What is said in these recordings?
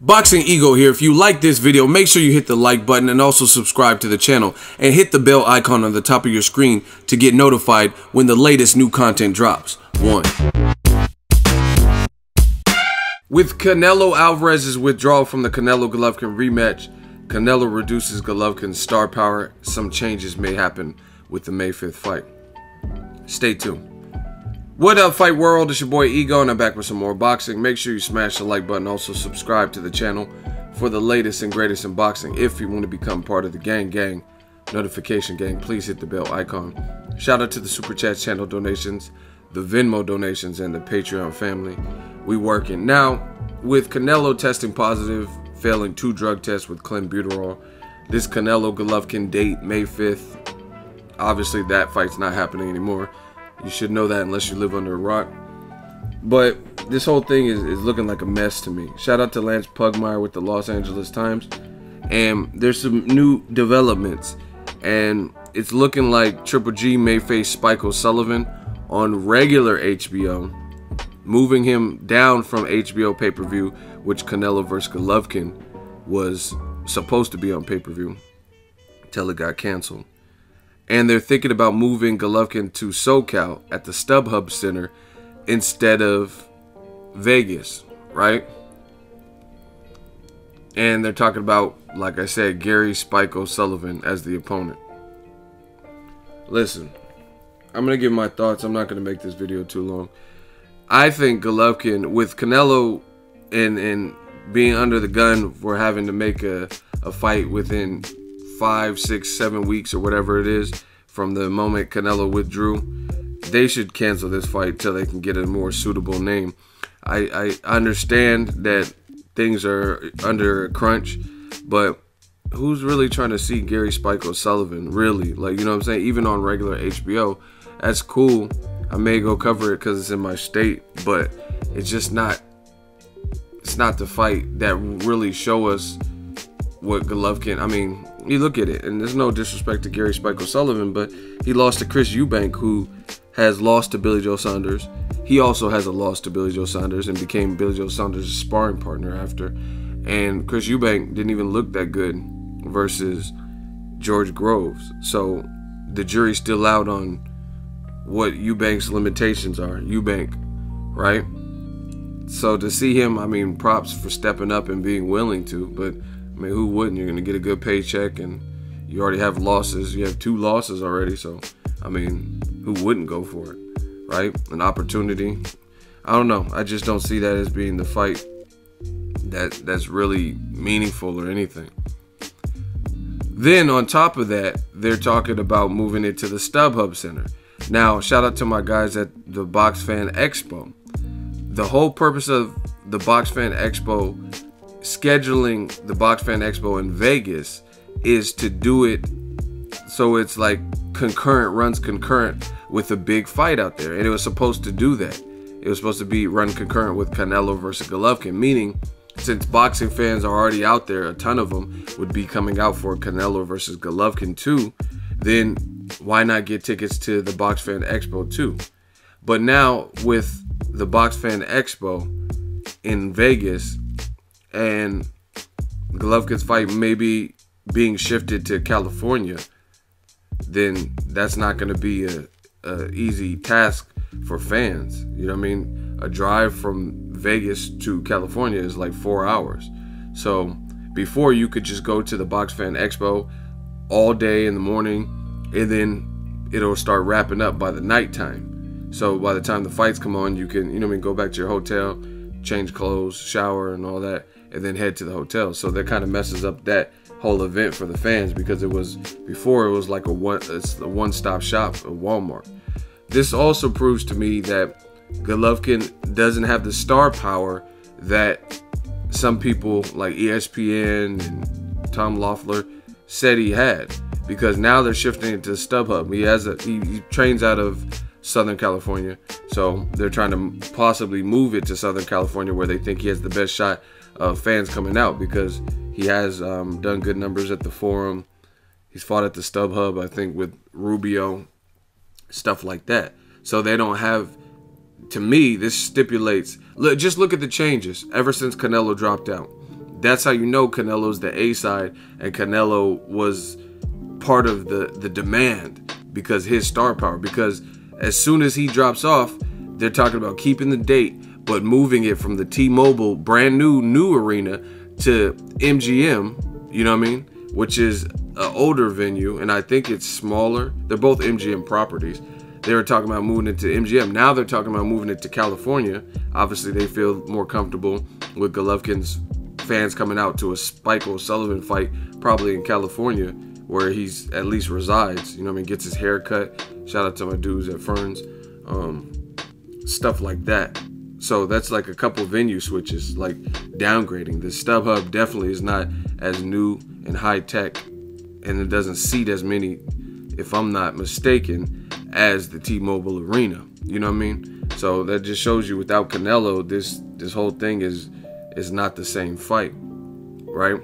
Boxing Ego here. If you like this video, make sure you hit the like button and also subscribe to the channel and hit the bell icon on the top of your screen to get notified when the latest new content drops. 1. With Canelo Alvarez's withdrawal from the Canelo Golovkin rematch, Canelo reduces Golovkin's star power. Some changes may happen with the May 5th fight. Stay tuned. What up, fight world? It's your boy Ego, and I'm back with some more boxing. Make sure you smash the like button. Also subscribe to the channel for the latest and greatest in boxing. If you want to become part of the gang notification gang, please hit the bell icon. Shout out to the super chat channel donations, the Venmo donations, and the Patreon family. We working now with Canelo testing positive, failing 2 drug tests with clenbuterol. This Canelo Golovkin date, May 5th. Obviously that fight's not happening anymore. You should know that unless you live under a rock. But this whole thing is looking like a mess to me. Shout out to Lance Pugmire with the Los Angeles Times. And there's some new developments. And it's looking like Triple G may face Spike O'Sullivan on regular HBO, moving him down from HBO pay-per-view, which Canelo vs. Golovkin was supposed to be on pay-per-view until it got canceled. And they're thinking about moving Golovkin to SoCal at the StubHub Center instead of Vegas, right? And they're talking about, like I said, Gary Spike O'Sullivan as the opponent. Listen, I'm going to give my thoughts. I'm not going to make this video too long. I think Golovkin, with Canelo and being under the gun for having to make a fight within 5, 6, 7 weeks or whatever it is from the moment Canelo withdrew, they should cancel this fight till they can get a more suitable name. I understand that things are under a crunch, but who's really trying to see Gary Spike O'Sullivan, really? Like, you know what I'm saying? Even on regular HBO, that's cool. I may go cover it because it's in my state, but it's just not, it's not the fight that really show us what Golovkin, I mean, you look at it, and there's no disrespect to Gary Spike O'Sullivan, but he lost to Chris Eubank, who has lost to Billy Joe Saunders. He also has a loss to Billy Joe Saunders and became Billy Joe Saunders' sparring partner after. And Chris Eubank didn't even look that good versus George Groves. So the jury's still out on what Eubank's limitations are. Eubank, right? So to see him, I mean, props for stepping up and being willing to, but I mean, who wouldn't? You're going to get a good paycheck, and you already have losses. You have 2 losses already, so, I mean, who wouldn't go for it, right? An opportunity. I don't know. I just don't see that as being the fight that's really meaningful or anything. Then, on top of that, they're talking about moving it to the StubHub Center. Now, shout out to my guys at the Box Fan Expo. The whole purpose of the Box Fan Expo, scheduling the Box Fan Expo in Vegas, is to do it so it's like concurrent, runs concurrent with a big fight out there. And it was supposed to do that. It was supposed to be run concurrent with Canelo versus Golovkin, meaning since boxing fans are already out there, a ton of them would be coming out for Canelo versus Golovkin too, then why not get tickets to the Box Fan Expo too? But now with the Box Fan Expo in Vegas, and Golovkin's fight maybe being shifted to California, then that's not going to be a easy task for fans. You know what I mean? A drive from Vegas to California is like 4 hours. So before, you could just go to the Box Fan Expo all day in the morning, and then it'll start wrapping up by the nighttime. So by the time the fights come on, you can, you know what I mean, go back to your hotel, change clothes, shower, and all that, and then head to the hotel. So that kind of messes up that whole event for the fans, because it was, before, it was like a one-stop shop at Walmart. This also proves to me that Golovkin doesn't have the star power that some people like ESPN and Tom Loeffler said he had, because now they're shifting it to StubHub. He trains out of Southern California, so they're trying to possibly move it to Southern California, where they think he has the best shot of fans coming out, because he has done good numbers at the Forum. He's fought at the StubHub, I think, with Rubio, stuff like that. So they don't have, to me, this stipulates, just look at the changes ever since Canelo dropped out. that's how you know Canelo's the A side, and Canelo was part of the demand because his star power. Because as soon as he drops off, they're talking about keeping the date, but moving it from the T-Mobile brand new arena to MGM, you know what I mean? Which is an older venue, and I think it's smaller. They're both MGM properties. They were talking about moving it to MGM. Now they're talking about moving it to California. Obviously, they feel more comfortable with Golovkin's fans coming out to a Spike O'Sullivan fight, probably in California, where he's at least resides. You know what I mean? Gets his hair cut. Shout out to my dudes at Ferns. Stuff like that. So that's like a couple venue switches, like downgrading. The StubHub definitely is not as new and high tech, and it doesn't seat as many, if I'm not mistaken, as the T-Mobile Arena. You know what I mean? So that just shows you, without Canelo, this whole thing is not the same fight, right?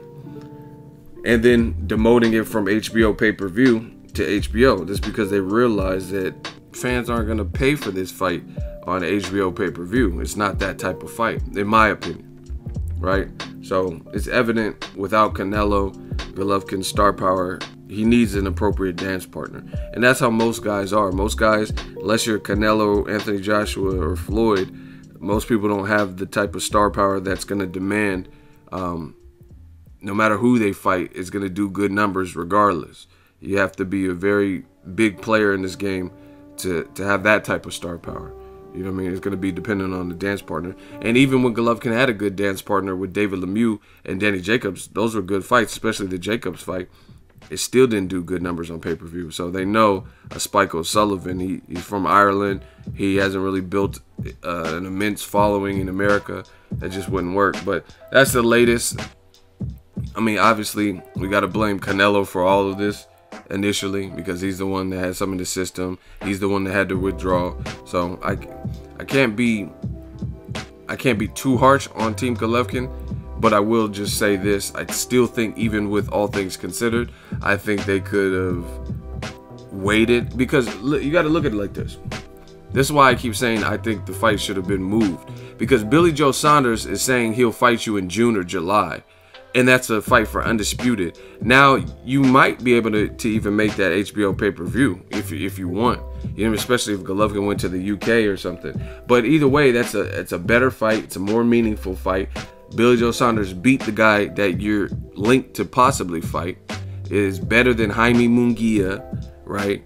And then demoting it from HBO pay-per-view to HBO, just because they realize that fans aren't going to pay for this fight on HBO pay-per-view. It's not that type of fight, in my opinion, right? So it's evident, without Canelo, Golovkin's star power, he needs an appropriate dance partner. And that's how most guys are. Most guys, unless you're Canelo, Anthony Joshua, or Floyd, most people don't have the type of star power that's going to demand, no matter who they fight, is going to do good numbers regardless. You have to be a very big player in this game to have that type of star power. You know what I mean? It's going to be dependent on the dance partner. And even when Golovkin had a good dance partner with David Lemieux and Danny Jacobs, those were good fights, especially the Jacobs fight. It still didn't do good numbers on pay-per-view. So they know a Spike O'Sullivan, he's from Ireland. He hasn't really built an immense following in America. That just wouldn't work. But that's the latest. I mean, obviously, we got to blame Canelo for all of this initially, because he's the one that had some in the system. He's the one that had to withdraw. So I can't be too harsh on Team Golovkin, but I will just say this: I still think, even with all things considered, I think they could have waited, because you got to look at it like this. This is why I keep saying I think the fight should have been moved, because Billy Joe Saunders is saying he'll fight you in June or July. And that's a fight for undisputed. Now, you might be able to even make that HBO pay-per-view if you want. You know, especially if Golovkin went to the UK or something. But either way, it's a better fight. It's a more meaningful fight. Billy Joe Saunders beat the guy that you're linked to possibly fight. It is better than Jaime Munguia, right?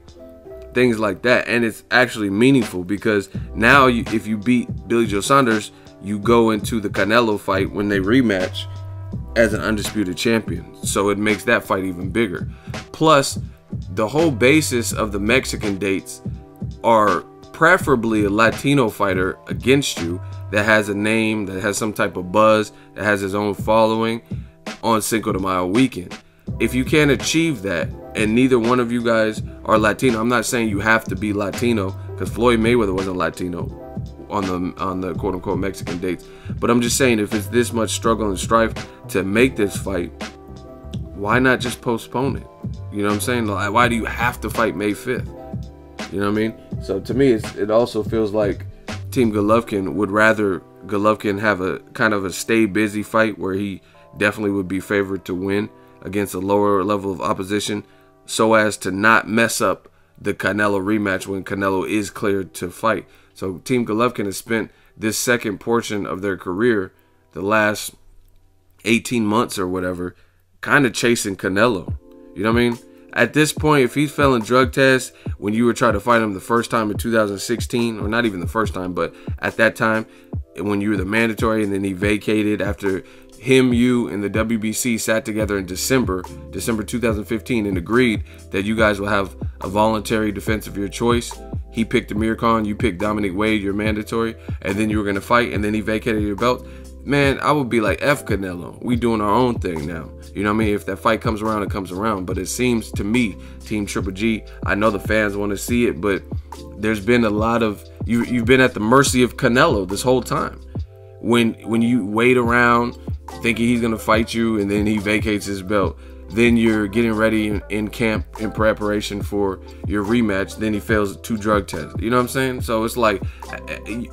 Things like that. And it's actually meaningful, because now if you beat Billy Joe Saunders, you go into the Canelo fight when they rematch as an undisputed champion. So it makes that fight even bigger. Plus, the whole basis of the Mexican dates are preferably a Latino fighter against you that has a name, that has some type of buzz, that has his own following on Cinco de Mayo weekend. If you can't achieve that, and neither one of you guys are Latino, I'm not saying you have to be Latino, because Floyd Mayweather wasn't Latino on the quote-unquote Mexican dates. But I'm just saying, if it's this much struggle and strife to make this fight, why not just postpone it? You know what I'm saying? Like, why do you have to fight May 5th? You know what I mean? So to me, it also feels like Team Golovkin would rather Golovkin have a kind of a stay busy fight where he definitely would be favored to win against a lower level of opposition, so as to not mess up the Canelo rematch when Canelo is cleared to fight. So Team Golovkin has spent this second portion of their career, the last 18 months or whatever, kind of chasing Canelo. You know what I mean? At this point, if he's failing drug tests when you were trying to fight him the first time in 2016, or not even the first time, but at that time when you were the mandatory, and then he vacated after him, you, and the WBC sat together in December 2015 and agreed that you guys will have a voluntary defense of your choice. He picked Amir Khan, you picked Dominic Wade, your mandatory, and then you were going to fight, and then he vacated your belt. Man, I would be like, F Canelo. We doing our own thing now. You know what I mean? If that fight comes around, it comes around. But it seems to me, Team Triple G, I know the fans want to see it, but there's been a lot of, you've been at the mercy of Canelo this whole time. When you wait around thinking he's going to fight you, and then he vacates his belt, then you're getting ready in camp in preparation for your rematch, then he fails 2 drug tests. You know what I'm saying? So it's like,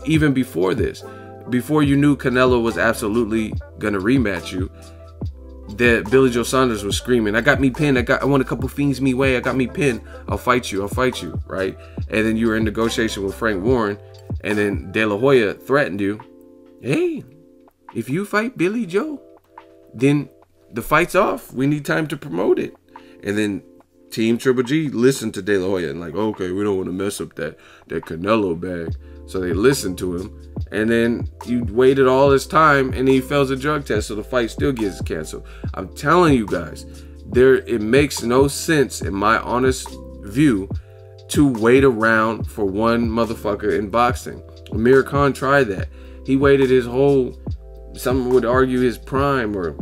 even before this, before you knew Canelo was absolutely going to rematch you, that Billy Joe Saunders was screaming, I got me pinned, I want a couple fiends me way, I got me pinned, I'll fight you, right? And then you were in negotiation with Frank Warren, and then De La Hoya threatened you, hey, if you fight Billy Joe, then the fight's off, we need time to promote it. And then Team Triple G listened to De La Hoya and like, okay, we don't want to mess up that Canelo bag. So they listened to him, and then you waited all this time, and he fails a drug test, so the fight still gets canceled. I'm telling you guys, it makes no sense, in my honest view, to wait around for one motherfucker in boxing. Amir Khan tried that. He waited his whole, some would argue his prime, or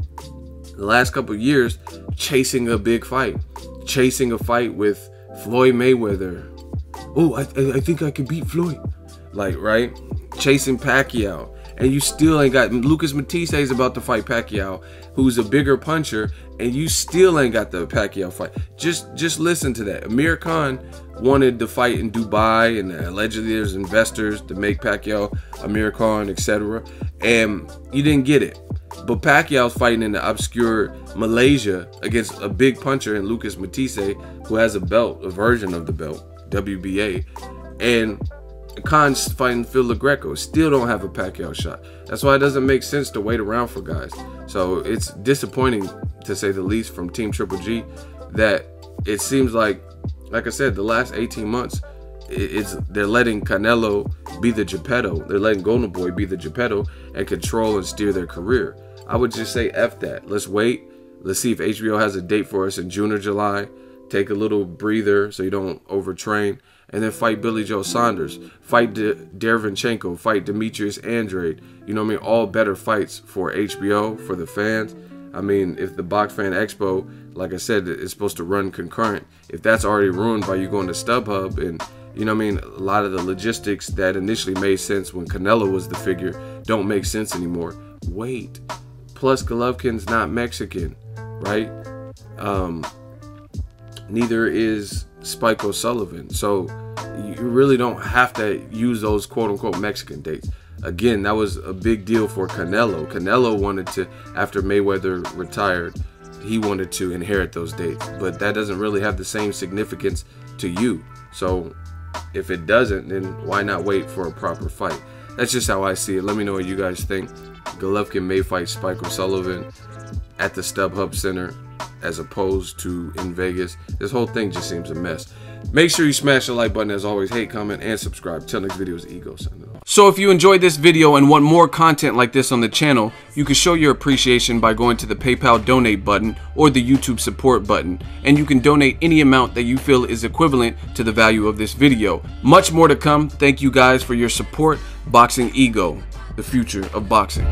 the last couple of years, chasing a big fight. Chasing a fight with Floyd Mayweather. Oh, I think I can beat Floyd. Like, right? Chasing Pacquiao. And you still ain't got... Lucas Matisse is about to fight Pacquiao, who's a bigger puncher, and you still ain't got the Pacquiao fight. Just listen to that. Amir Khan wanted the fight in Dubai, and allegedly there's investors to make Pacquiao, Amir Khan, etc. And you didn't get it. But Pacquiao's fighting in the obscure Malaysia against a big puncher in Lucas Matisse, who has a belt, a version of the belt, WBA. And Khan's fighting Phil LaGreco, still don't have a Pacquiao shot. That's why it doesn't make sense to wait around for guys. So it's disappointing, to say the least, from Team Triple G, that it seems like I said, the last 18 months, they're letting Canelo be the Geppetto. They're letting Golden Boy be the Geppetto and control and steer their career. I would just say F that. Let's wait. Let's see if HBO has a date for us in June or July. Take a little breather so you don't overtrain. And then fight Billy Joe Saunders. Fight Derevyanchenko. Fight Demetrius Andrade. You know what I mean? All better fights for HBO, for the fans. I mean, if the Box Fan Expo, like I said, is supposed to run concurrent, if that's already ruined by you going to StubHub, and you know what I mean, a lot of the logistics that initially made sense when Canelo was the figure don't make sense anymore. Wait. Plus, Golovkin's not Mexican, right? Neither is Spike O'Sullivan. So you really don't have to use those quote-unquote Mexican dates. Again, that was a big deal for Canelo. Canelo wanted to, after Mayweather retired, he wanted to inherit those dates. But that doesn't really have the same significance to you. So if it doesn't, then why not wait for a proper fight? That's just how I see it. Let me know what you guys think. Golovkin may fight Spike O'Sullivan at the StubHub Center as opposed to in Vegas. This whole thing just seems a mess. Make sure you smash the like button as always. Hate, comment, and subscribe. Till next video is Ego signing off. So if you enjoyed this video and want more content like this on the channel, you can show your appreciation by going to the PayPal donate button or the YouTube support button, and you can donate any amount that you feel is equivalent to the value of this video. Much more to come. Thank you guys for your support. Boxing Ego, the future of boxing.